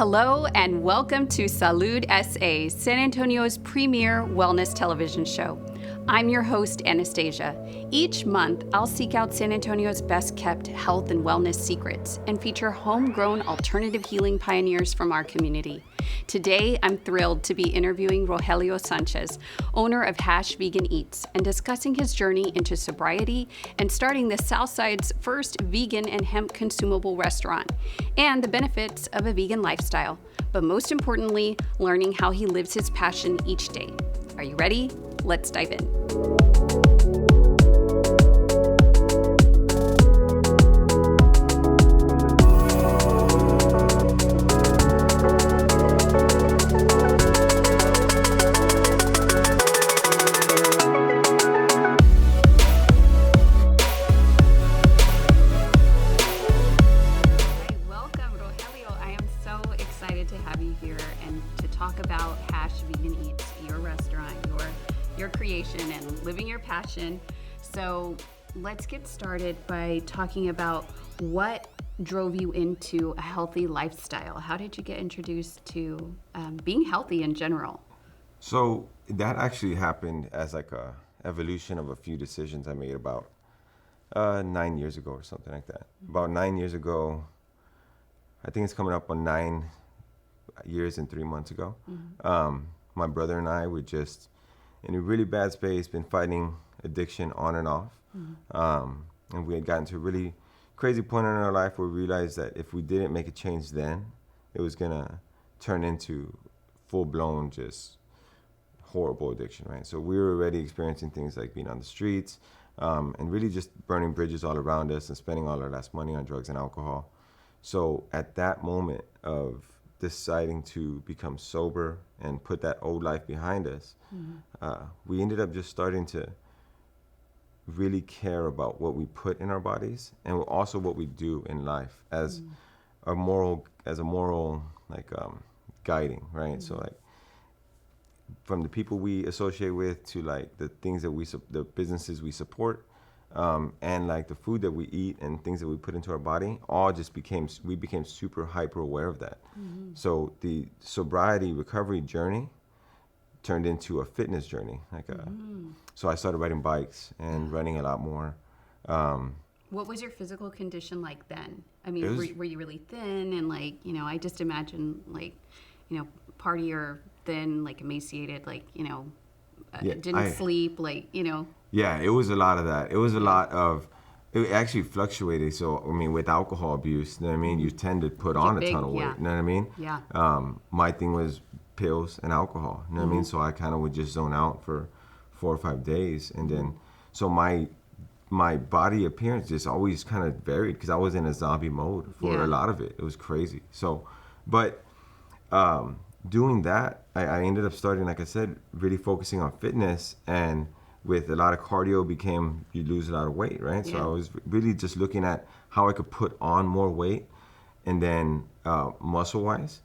Hello and welcome to Salud SA, San Antonio's premier wellness television show. I'm your host, Anastasia. Each month, I'll seek out San Antonio's best-kept health and wellness secrets and feature homegrown alternative healing pioneers from our community. Today, I'm thrilled to be interviewing Rogelio Sanchez, owner of Hash Vegan Eats, and discussing his journey into sobriety and starting the Southside's first vegan and hemp consumable restaurant, and the benefits of a vegan lifestyle, but most importantly, learning how he lives his passion each day. Are you ready? Let's dive in. Welcome, Rogelio. I am so excited to have you here and to talk about Hash Vegan Eats, your restaurant, your creation and living your passion. So let's get started by talking about what drove you into a healthy lifestyle. How did you get introduced to being healthy in general? So that actually happened as like a evolution of a few decisions I made about 9 years ago or something like that. About 9 years ago, I think it's coming up on 9 years and 3 months ago. My brother and I were just in a really bad space, been fighting addiction on and off. And we had gotten to a really crazy point in our life where we realized that if we didn't make a change then, it was gonna turn into full-blown just horrible addiction, right? So we were already experiencing things like being on the streets and really just burning bridges all around us and spending all our last money on drugs and alcohol. So at that moment of deciding to become sober and put that old life behind us, we ended up just starting to really care about what we put in our bodies and also what we do in life as a moral like guiding, right? So like from the people we associate with to like the things that the businesses we support, and like the food that we eat and things that we put into our body, all just we became super hyper aware of that. So the sobriety recovery journey turned into a fitness journey. So I started riding bikes and running a lot more. What was your physical condition like then? I mean, were you really thin and like, I just imagine like, part of your thin, like emaciated, like, didn't sleep, like, Yeah, it was a lot of that. It was a lot of, it actually fluctuated. So, I mean, with alcohol abuse, you know what I mean? You tend to put on a ton of weight, you know what I mean? Yeah. My thing was pills and alcohol, you know what I mean? So I kind of would just zone out for 4 or 5 days. And then, so my body appearance just always kind of varied because I was in a zombie mode for a lot of it. It was crazy. So, but doing that, I ended up starting, like I said, really focusing on fitness, and with a lot of cardio you lose a lot of weight, right? So I was really just looking at how I could put on more weight and then muscle-wise,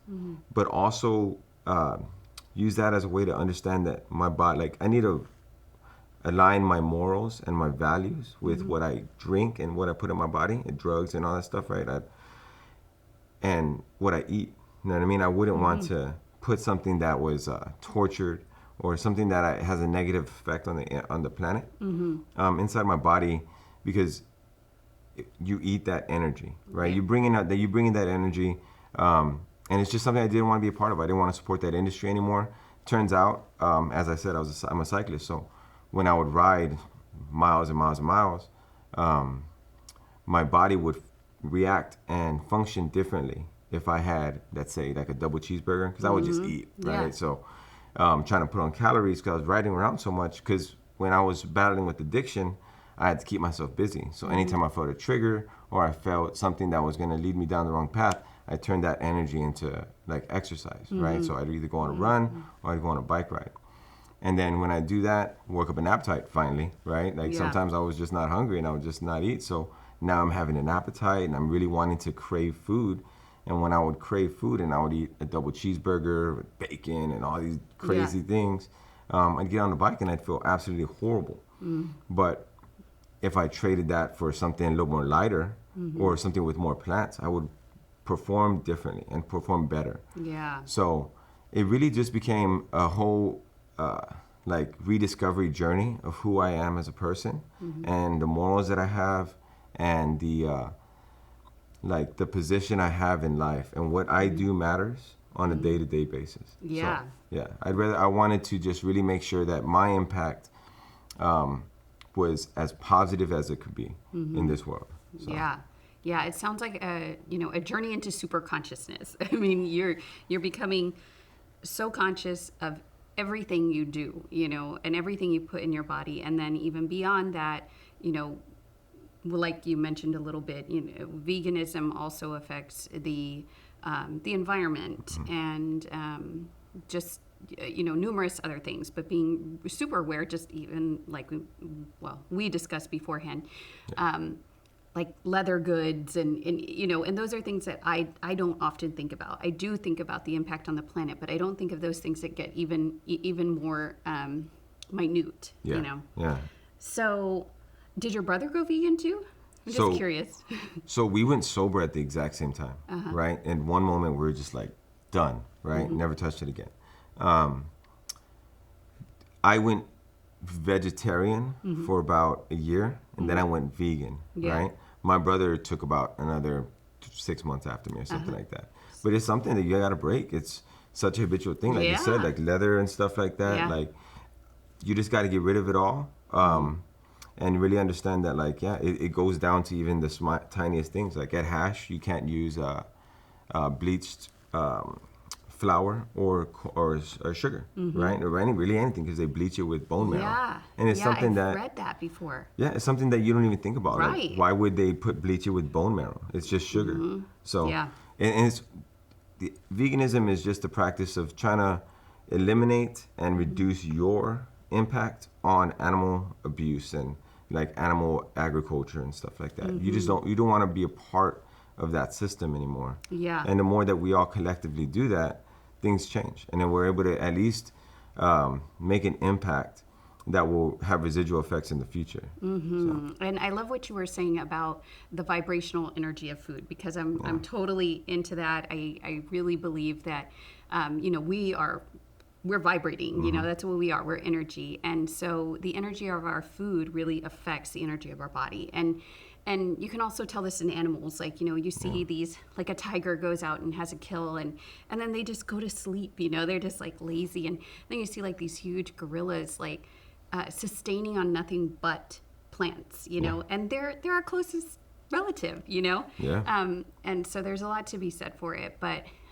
but also use that as a way to understand that my body, like I need to align my morals and my values with what I drink and what I put in my body, and drugs and all that stuff, right? And what I eat, you know what I mean? I wouldn't want to put something that was tortured or something that has a negative effect on the planet inside my body, because you eat that energy, right? You bring in that energy, and it's just something I didn't want to be a part of. I didn't want to support that industry anymore. Turns out, as I said, I'm a cyclist, so when I would ride miles and miles and miles, my body would react and function differently if I had, let's say, like a double cheeseburger, because I would just eat, right? So trying to put on calories because I was riding around so much, because when I was battling with addiction, I had to keep myself busy. So anytime I felt a trigger or I felt something that was going to lead me down the wrong path, I turned that energy into like exercise, right? So I'd either go on a run or I'd go on a bike ride. And then when I do that, work up an appetite finally, right? Like sometimes I was just not hungry and I would just not eat. So now I'm having an appetite and I'm really wanting to crave food. And when I would crave food and I would eat a double cheeseburger with bacon and all these crazy things, I'd get on the bike and I'd feel absolutely horrible. But if I traded that for something a little more lighter or something with more plants, I would perform differently and perform better. Yeah. So it really just became a whole like rediscovery journey of who I am as a person, and the morals that I have, and the like the position I have in life, and what I do matters on a day-to-day basis. Yeah. So, yeah. I wanted to just really make sure that my impact was as positive as it could be in this world. So. Yeah. Yeah, it sounds like a journey into super consciousness. I mean, you're becoming so conscious of everything you do, and everything you put in your body, and then even beyond that, like you mentioned a little bit, veganism also affects the environment and just numerous other things. But being super aware, just even like we discussed beforehand. Like leather goods and those are things that I don't often think about. I do think about the impact on the planet, but I don't think of those things that get even more minute, Yeah. So did your brother go vegan too? I'm just curious. So we went sober at the exact same time, right? And one moment we were just like done, right? Never touched it again. I went vegetarian for about a year, and then I went vegan, right? My brother took about another 6 months after me or something like that. But it's something that you got to break. It's such a habitual thing, like you said, like leather and stuff like that. Yeah. Like you just got to get rid of it all, and really understand that, like, it goes down to even the tiniest things. Like at Hash, you can't use bleached flour or sugar, right? Or really anything, because they bleach it with bone marrow. Yeah. And it's something I've that read that before. Yeah, it's something that you don't even think about. Right. Like, why would they bleach it with bone marrow? It's just sugar. So Yeah. and it's veganism is just the practice of trying to eliminate and reduce your impact on animal abuse and like animal agriculture and stuff like that. You don't want to be a part of that system anymore. Yeah. And the more that we all collectively do that, things change, and then we're able to at least make an impact that will have residual effects in the future. So. And I love what you were saying about the vibrational energy of food, because I'm totally into that. I really believe that we're vibrating, that's what we are. We're energy. And so the energy of our food really affects the energy of our body. And you can also tell this in animals, like, you see these, like a tiger goes out and has a kill and then they just go to sleep, they're just like lazy. And then you see like these huge gorillas, like sustaining on nothing but plants, and they're our closest relative, Yeah. And so there's a lot to be said for it.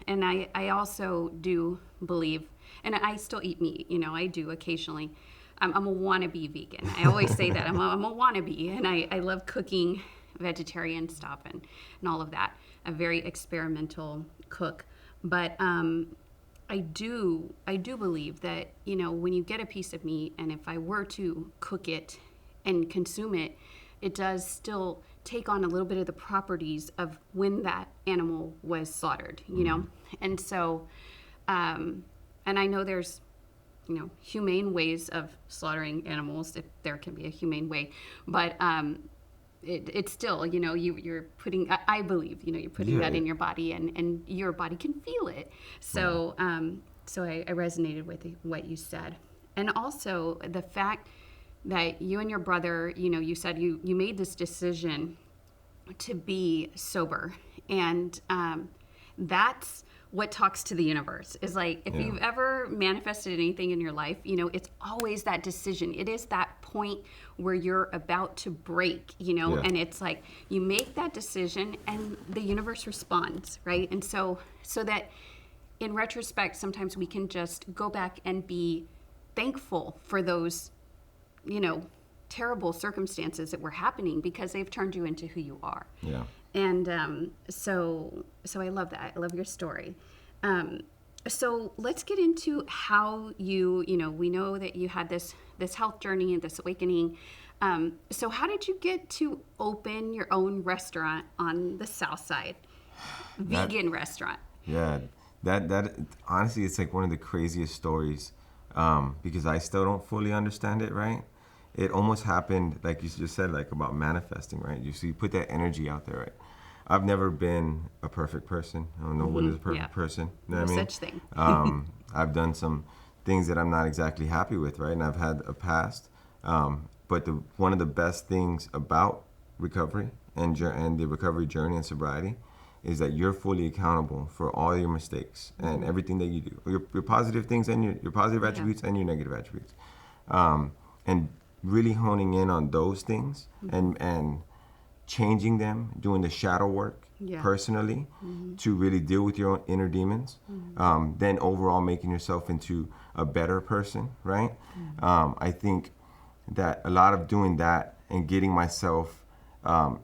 And I also do believe, and I still eat meat, I do occasionally. I'm a wannabe vegan. I always say that. I'm a wannabe, and I love cooking vegetarian stuff and all of that. A very experimental cook. But I do believe that, when you get a piece of meat, and if I were to cook it and consume it, it does still take on a little bit of the properties of when that animal was slaughtered, And so, and I know there's, humane ways of slaughtering animals, if there can be a humane way, but it's still, you're putting, I believe, you're putting that in your body, and your body can feel it. So, so I resonated with what you said. And also the fact that you and your brother, you said you made this decision to be sober, and that's what talks to the universe. Is like, if you've ever manifested anything in your life, it's always that decision. It is that point where you're about to break, and it's like you make that decision and the universe responds, right? And so that in retrospect, sometimes we can just go back and be thankful for those, terrible circumstances that were happening, because they've turned you into who you are. Yeah. And so I love that. I love your story. So let's get into how you we know that you had this health journey and this awakening. So how did you get to open your own restaurant on the South Side? Vegan restaurant. Yeah. That honestly, it's like one of the craziest stories, because I still don't fully understand it, right? It almost happened, like you just said, like about manifesting, right? You put that energy out there, right? I've never been a perfect person. No one is a perfect Yeah. person. You know No what I mean? such thing. I've done some things that I'm not exactly happy with, right? And I've had a past. But one of the best things about recovery and the recovery journey and sobriety is that you're fully accountable for all your mistakes and everything that you do, your positive things and your positive attributes and your negative attributes, and really honing in on those things and changing them, doing the shadow work personally to really deal with your own inner demons, then overall making yourself into a better person, right? I think that a lot of doing that and getting myself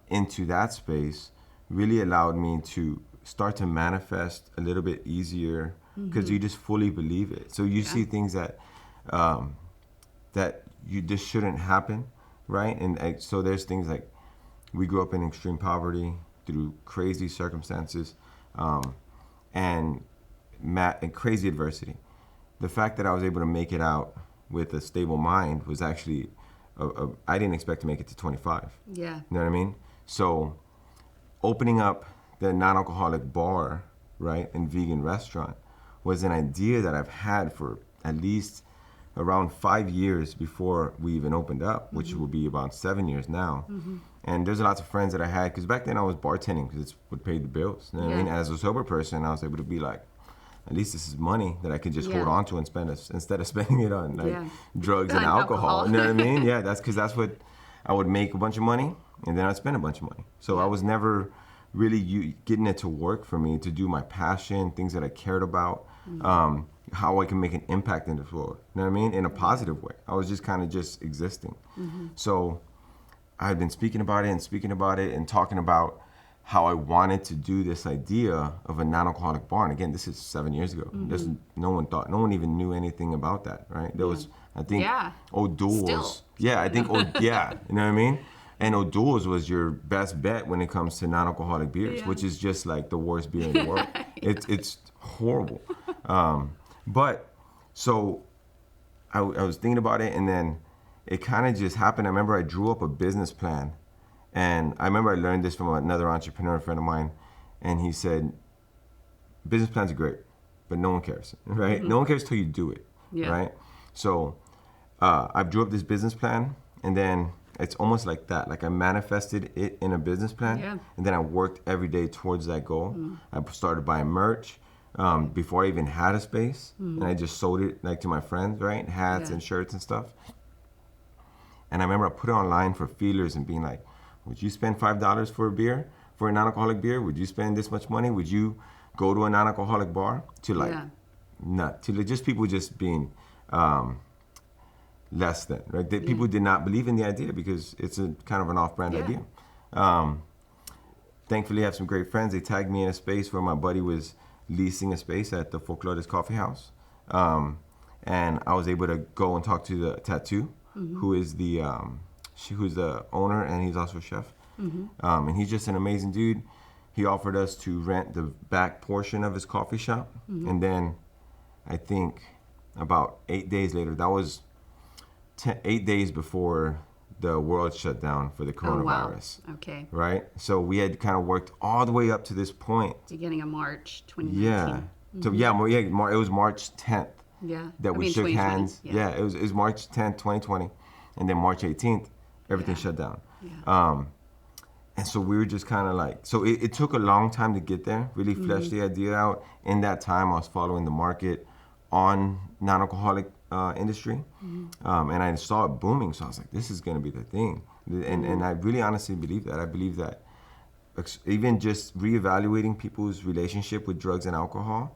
into that space really allowed me to start to manifest a little bit easier because you just fully believe it. So you see things that that you just shouldn't happen, right? And so there's things like we grew up in extreme poverty through crazy circumstances and crazy adversity. The fact that I was able to make it out with a stable mind was actually, I didn't expect to make it to 25. Yeah. You know what I mean? So opening up the non-alcoholic bar, right, and vegan restaurant was an idea that I've had for at least around 5 years before we even opened up, which will be about 7 years now. And there's lots of friends that I had, because back then I was bartending because it's what paid the bills. You know what I mean? As a sober person, I was able to be like, at least this is money that I can just hold on to and spend instead of spending it on like drugs and alcohol. You know what I mean? Yeah, that's because that's what I would make a bunch of money and then I'd spend a bunch of money. So I was never really getting it to work for me to do my passion, things that I cared about, how I can make an impact in this world. You know what I mean? In a positive way. I was just kind of just existing. So I had been speaking about it and talking about how I wanted to do this idea of a non-alcoholic bar. And again, this is 7 years ago. No one even knew anything about that, right? There was, I think, O'Doul's. Yeah, I think, you know what I mean? And O'Doul's was your best bet when it comes to non-alcoholic beers, which is just like the worst beer in the world. It's horrible. But so I was thinking about it, and then it kind of just happened. I remember I drew up a business plan, and I remember I learned this from another entrepreneur friend of mine, and he said, business plans are great, but no one cares, right? No one cares till you do it, right? So I drew up this business plan, and then it's almost like that. Like I manifested it in a business plan, and then I worked every day towards that goal. I started buying merch before I even had a space, and I just sold it like to my friends, right? Hats and shirts and stuff. And I remember I put it online for feelers and being like, would you spend $5 for a beer, for a non-alcoholic beer? Would you spend this much money? Would you go to a non-alcoholic bar? To like, not to just people just being less than, right? People did not believe in the idea because it's a kind of an off-brand idea. Thankfully, I have some great friends. They tagged me in a space where my buddy was leasing a space at the Folklores Coffee House. And I was able to go and talk to the tattoo, who is who's the owner, and he's also a chef. And he's just an amazing dude. He offered us to rent the back portion of his coffee shop. And then I think about 8 days later, that was 8 days before the world shut down for the coronavirus. Oh, wow. Okay. Right? So we had kind of worked all the way up to this point. Beginning of March 2019. So it was March 10th. That we shook hands. It was March 10th, 2020. And then March 18th, everything shut down. And so we were just kind of like, so it took a long time to get there, really flesh the idea out. In that time, I was following the market on non-alcoholic industry. And I saw it booming. So I was like, this is going to be the thing. And I really honestly believe that. I believe that even just reevaluating people's relationship with drugs and alcohol,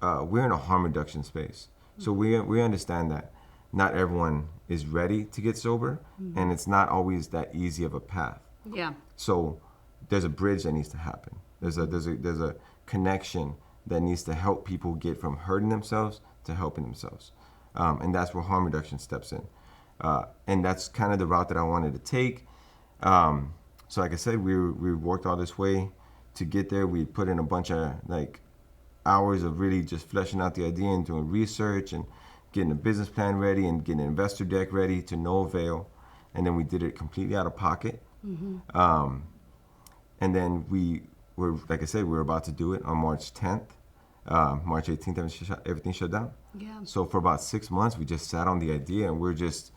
we're in a harm reduction space. So we understand that not everyone is ready to get sober, and it's not always that easy of a path. So there's a bridge that needs to happen. There's a connection that needs to help people get from hurting themselves to helping themselves. And that's where harm reduction steps in. And that's kind of the route that I wanted to take. So like I said, we worked all this way to get there. We put in a bunch of like hours of really just fleshing out the idea and doing research and getting a business plan ready and getting an investor deck ready to no avail. And then we did it completely out of pocket. And then we were, like I said, we were about to do it on March 10th. March 18th, everything shut down. Yeah. So for about 6 months, we just sat on the idea, and we're just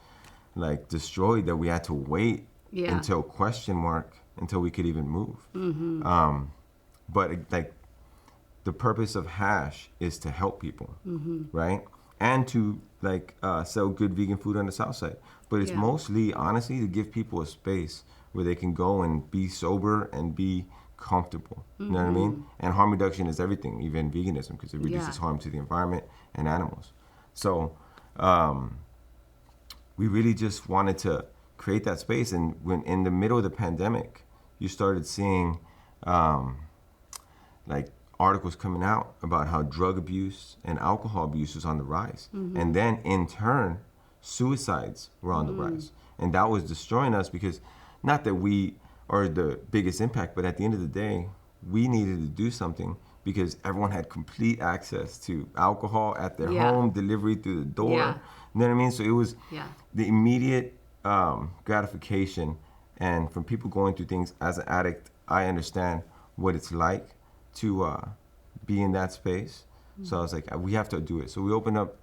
like destroyed that we had to wait until until we could even move. But like the purpose of Hash is to help people, right? And to like sell good vegan food on the South Side. But it's mostly, honestly, to give people a space where they can go and be sober and be comfortable. You know what I mean? And harm reduction is everything, even veganism, because it reduces harm to the environment and animals. So we really just wanted to create that space. And when in the middle of the pandemic, you started seeing like articles coming out about how drug abuse and alcohol abuse was on the rise. And then in turn, suicides were on the rise. And that was destroying us, because not that we are the biggest impact, but at the end of the day, we needed to do something because everyone had complete access to alcohol at their home, delivery through the door. You know what I mean? So it was the immediate gratification. And from people going through things as an addict, I understand what it's like to be in that space. So I was like, we have to do it. So we opened up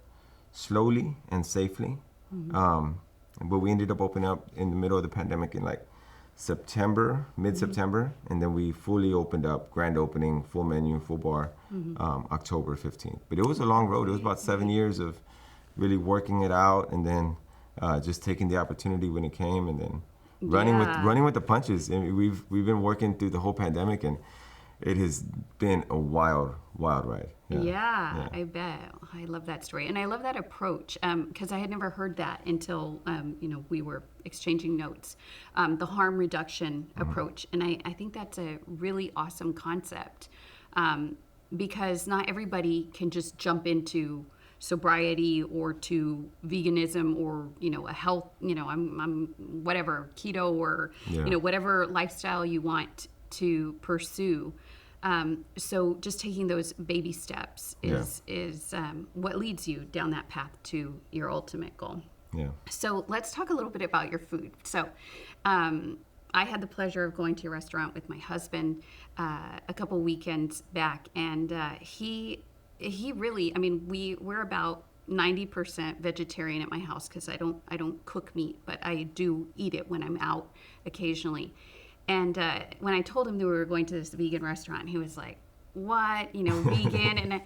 slowly and safely. But we ended up opening up in the middle of the pandemic in like September, mid-September, and then we fully opened up, grand opening, full menu, full bar, October 15th. But it was a long road. It was about 7 years of really working it out, and then just taking the opportunity when it came, and then running with the punches. And we've been working through the whole pandemic, and it has been a wild ride. Yeah, I bet. I love that story. And I love that approach, because I had never heard that until, we were exchanging notes, the harm reduction approach. And I think that's a really awesome concept, because not everybody can just jump into sobriety or to veganism or, a health, I'm whatever, keto or, whatever lifestyle you want to pursue. So just taking those baby steps is what leads you down that path to your ultimate goal. Yeah. So let's talk a little bit about your food. So I had the pleasure of going to a restaurant with my husband a couple weekends back, and he really, we're about 90% vegetarian at my house because I don't cook meat, but I do eat it when I'm out occasionally. And when I told him that we were going to this vegan restaurant, he was like, "What? Vegan?" And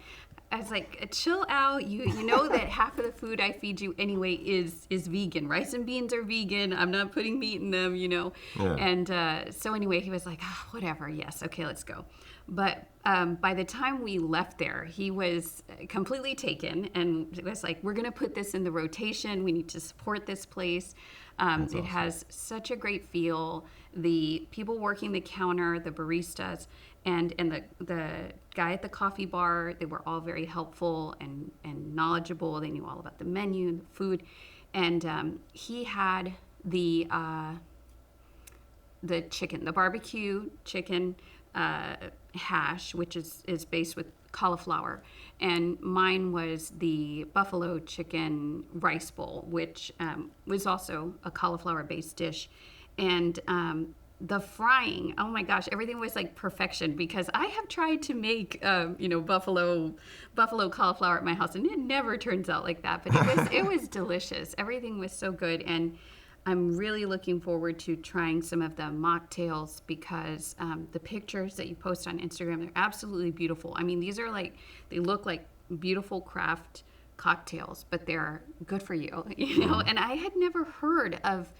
I was like, "Chill out. You know that half of the food I feed you anyway is vegan. Rice and beans are vegan. I'm not putting meat in them, Yeah. And so anyway, he was like, "Whatever. Yes. Okay, let's go." But by the time we left there, he was completely taken, and it was like, "We're going to put this in the rotation. We need to support this place. It awesome. has such a great feel. The people working the counter, the baristas, and the guy at the coffee bar, they were all very helpful and knowledgeable. They knew all about the menu and the food. And he had the chicken, the barbecue chicken hash, which is based with cauliflower. And mine was the buffalo chicken rice bowl, which was also a cauliflower-based dish. And the frying, oh my gosh, everything was like perfection, because I have tried to make, buffalo cauliflower at my house, and it never turns out like that. But it was delicious. Everything was so good, and I'm really looking forward to trying some of the mocktails, because the pictures that you post on Instagram, they're absolutely beautiful. These are they look like beautiful craft cocktails, but they're good for you, And I had never heard of,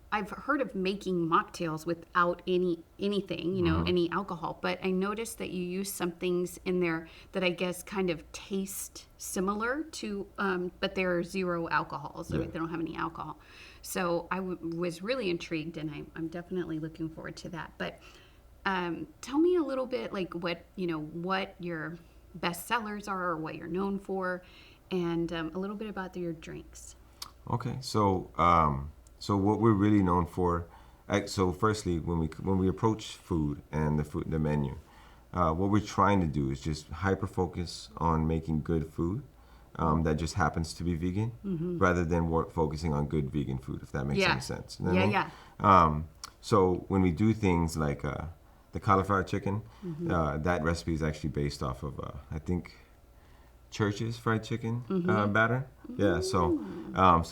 I've heard of making mocktails without anything, any alcohol, but I noticed that you use some things in there that I guess kind of taste similar to, but they're zero alcohol, so they don't have any alcohol. So I was really intrigued, and I'm definitely looking forward to that. But tell me a little bit what your best sellers are, or what you're known for, and a little bit about your drinks. Okay, so what we're really known for, so firstly, when we approach food and the menu, what we're trying to do is just hyper focus on making good food that just happens to be vegan, rather than focusing on good vegan food, if that makes any sense. You know what I mean? So when we do things like the cauliflower chicken, that recipe is actually based off of I think Church's fried chicken batter. Yeah. So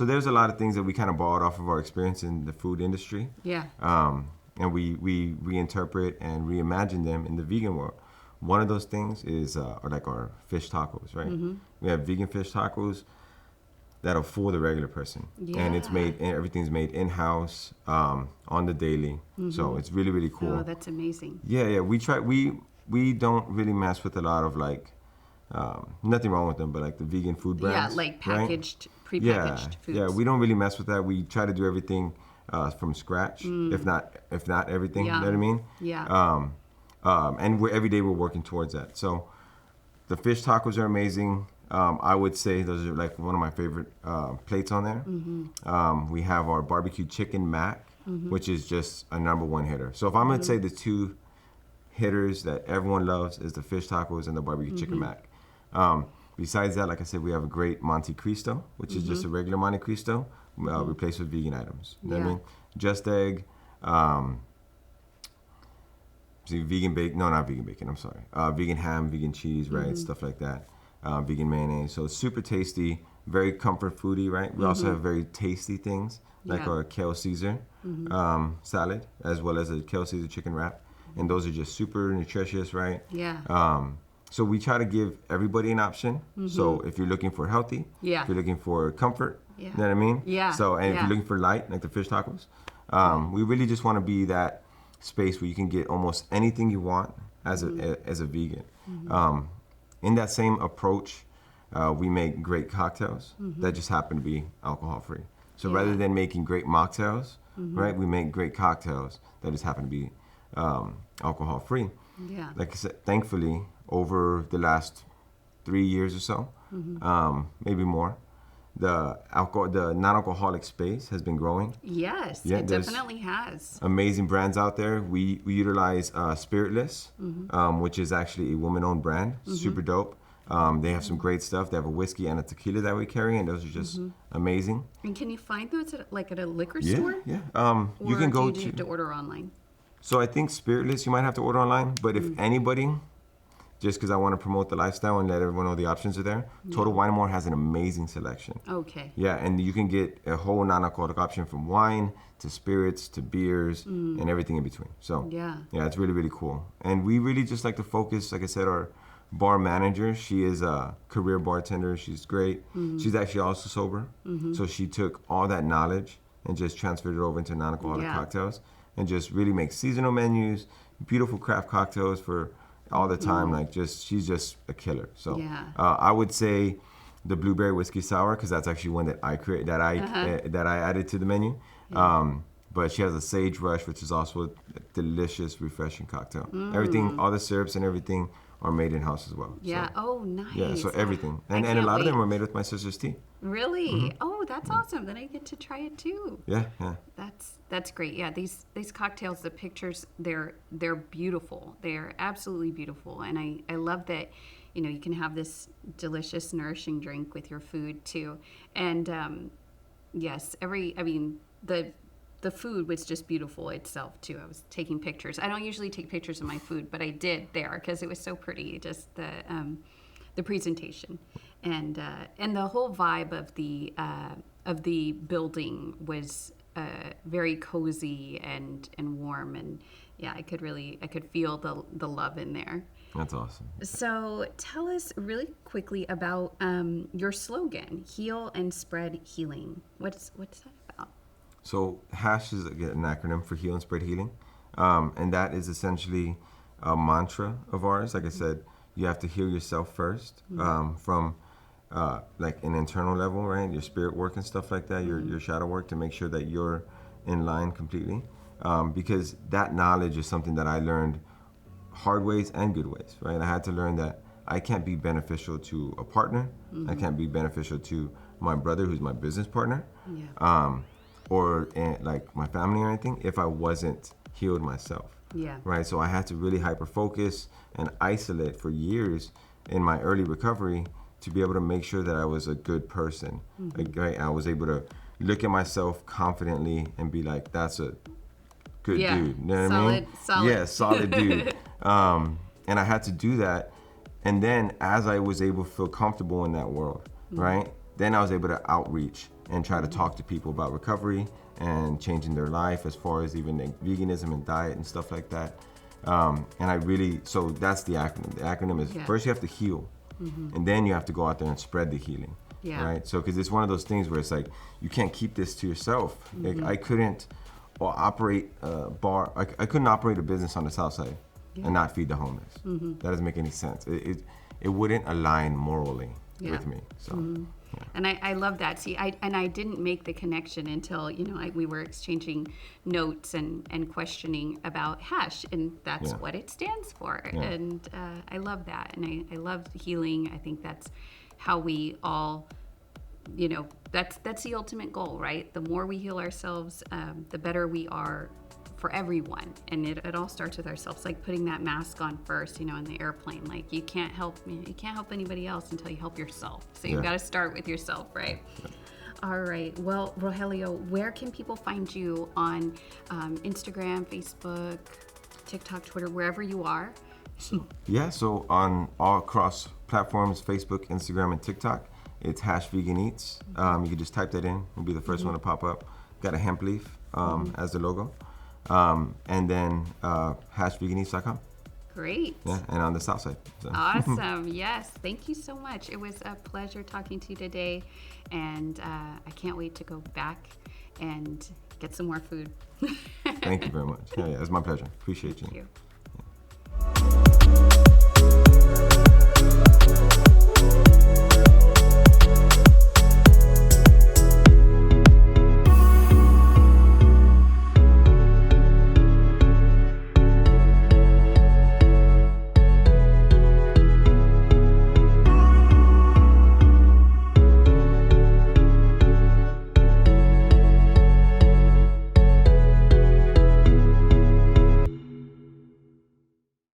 there's a lot of things that we kind of borrowed off of our experience in the food industry. Yeah. And we reinterpret and reimagine them in the vegan world. One of those things is like our fish tacos, right? We have vegan fish tacos that'll fool the regular person. And it's made, everything's made in-house on the daily. So it's really, really cool. Oh, that's amazing. Yeah. We don't really mess with a lot of like, nothing wrong with them, but like the vegan food brands. Yeah, like packaged, right? prepackaged foods. Yeah, we don't really mess with that. We try to do everything from scratch, if not everything. Yeah. You know what I mean? Yeah. And every day we're working towards that. So the fish tacos are amazing. I would say those are like one of my favorite plates on there. We have our barbecue chicken mac, which is just a #1 hitter. So if I'm gonna say the two hitters that everyone loves is the fish tacos and the barbecue chicken mac. Besides that, like I said, we have a great Monte Cristo, which is just a regular Monte Cristo replaced with vegan items. You know what I mean? Just egg. Vegan bacon, no, not vegan bacon, I'm sorry. Vegan ham, vegan cheese, right? Stuff like that. Vegan mayonnaise. So it's super tasty, very comfort foody, right? We also have very tasty things like our kale Caesar salad, as well as a kale Caesar chicken wrap. And those are just super nutritious, right? Yeah. So we try to give everybody an option. So if you're looking for healthy, if you're looking for comfort, you know what I mean? Yeah. So, and if you're looking for light, like the fish tacos, we really just want to be that space where you can get almost anything you want as a vegan. In that same approach, we make great cocktails that just happen to be alcohol free. So rather than making great mocktails, right, we make great cocktails that just happen to be alcohol free. Yeah. Like I said, thankfully, over the last 3 years or so, maybe more, the non-alcoholic space has been growing. Yes, Yeah, it there's definitely has. Amazing brands out there. We utilize Spiritless, which is actually a woman-owned brand. Super dope. They have some great stuff. They have a whiskey and a tequila that we carry, and those are just amazing. And can you find those at a liquor store? Yeah. Or You can go do you have to order online? So I think Spiritless you might have to order online, but if anybody, just because I want to promote the lifestyle and let everyone know the options are there, Total Wine & More has an amazing selection. Okay. Yeah, and you can get a whole non-alcoholic option from wine to spirits to beers and everything in between. So yeah, it's really, really cool. And we really just like to focus, like I said, our bar manager, she is a career bartender. She's great. She's actually also sober. So she took all that knowledge and just transferred it over into non-alcoholic cocktails and just really makes seasonal menus, beautiful craft cocktails for all the time. Like she's just a killer. So I would say the blueberry whiskey sour, because that's actually one that I create, that I added to the menu. But she has a sage rush, which is also a delicious, refreshing cocktail. Everything, all the syrups and everything are made in house as well. Yeah. So, oh, nice. yeah. So everything, and a lot of them are made with my sister's tea. Really? Oh, that's awesome. Then I get to try it too. Yeah. That's great. Yeah, these cocktails, the pictures, they're beautiful. They're absolutely beautiful, and I love that. You know, you can have this delicious, nourishing drink with your food too. And yes, the food was just beautiful itself too. I was taking pictures. I don't usually take pictures of my food, but I did there because it was so pretty. Just the presentation and the whole vibe of the building was very cozy and warm, and yeah, I could feel the love in there. That's awesome. So tell us really quickly about your slogan, Heal and Spread Healing. What's that about? So HASH is an acronym for Heal and Spread Healing. And that is essentially a mantra of ours. Like I said, you have to heal yourself first from like an internal level, right? Your spirit work and stuff like that, your shadow work, to make sure that you're in line completely. Because that knowledge is something that I learned hard ways and good ways, right? I had to learn that I can't be beneficial to a partner. I can't be beneficial to my brother, who's my business partner, or like my family or anything, if I wasn't healed myself. Yeah. Right. So I had to really hyper focus and isolate for years in my early recovery to be able to make sure that I was a good person. Like, right, I was able to look at myself confidently and be like, that's a good Yeah. dude. You know what I mean? Solid. Yeah, solid dude. And I had to do that. And then as I was able to feel comfortable in that world, right? Then I was able to outreach and try to talk to people about recovery and changing their life as far as even veganism and diet and stuff like that. And I really, so that's the acronym. The acronym is first you have to heal, and then you have to go out there and spread the healing. Yeah. Right? So, because it's one of those things where it's like, you can't keep this to yourself. Like, I couldn't operate a bar, I couldn't operate a business on the South Side and not feed the homeless. That doesn't make any sense. It wouldn't align morally with me. So, yeah. And I love that. See, I didn't make the connection until, we were exchanging notes and questioning about HASH, and that's what it stands for. Yeah. And I love that. And I love healing. I think that's how we all, that's the ultimate goal, right? The more we heal ourselves, the better we are for everyone. And it all starts with ourselves, like putting that mask on first, in the airplane. Like, you can't help anybody else until you help yourself. So you've got to start with yourself, right? Yeah. All right. Well, Rogelio, where can people find you on Instagram, Facebook, TikTok, Twitter, wherever you are? So on all across platforms, Facebook, Instagram, and TikTok, it's #VeganEats. You can just type that in. It'll be the first one to pop up. Got a hemp leaf as the logo. And then #VeganEats.com. Great. Yeah, and on the South Side. So. Awesome. Yes. Thank you so much. It was a pleasure talking to you today. And I can't wait to go back and get some more food. Thank you very much. Yeah, it's my pleasure. Appreciate you. Thank you.